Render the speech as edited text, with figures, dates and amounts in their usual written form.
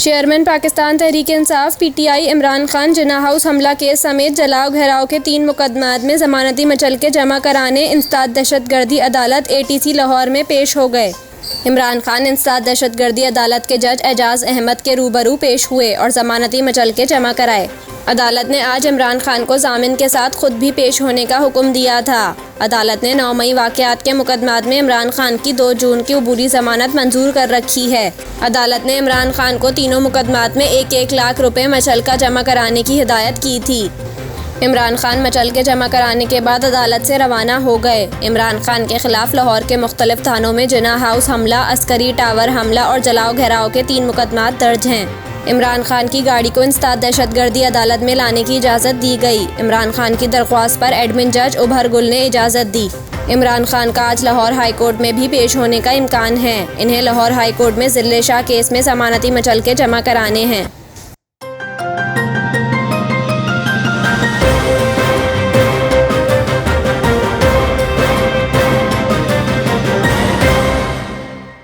Chairman Pakistan Tehreek-e-Insaf (PTI) Imran Khan जिन्ना house हमला case समेत जलाओ घेराव के 3 मुकदमात में जमानती मचलके जमा कराने इंसदाद दहशतगर्दी अदालत ATC लाहौर में पेश हो गए। इमरान खान इंसदाद दहशतगर्दी अदालत के जज एजाज अहमद के रूबरू पेश हुए और जमानती मचलके जमा कराए। अदालत ने आज इमरान खान को जामिन के साथ खुद भी पेश होने का हुक्म दिया था। अदालत ने 9 मई वाक़यात के मुकदमात में इमरान खान की 2 जून की अबूरी जमानत मंजूर कर रखी है। अदालत ने इमरान खान को तीनों मुकदमात में 1-1 लाख रुपए मचलका जमा कराने की हिदायत की थी। इमरान खान मचलके जमा कराने के बाद अदालत से रवाना हो गए। इमरान खान के खिलाफ लाहौर के मुख्तलिफ थानों में जिन्ना हाउस हमला, अस्करी टावर हमला और जलाओ घेराव के 3 मुकदमात दर्ज हैं। इमरान खान की गाड़ी को इंसदाद दहशतगर्दी अदालत में लाने की इजाज़त दी गई। इमरान खान की दरख्वास्त पर एडमिन जज उभर गुल ने इजाज़त दी। इमरान खान का आज लाहौर हाई कोर्ट में भी पेश होने का इम्कान है। इन्हें लाहौर हाई कोर्ट में ज़िले शाह केस में जमानती मचलके जमा कराने हैं।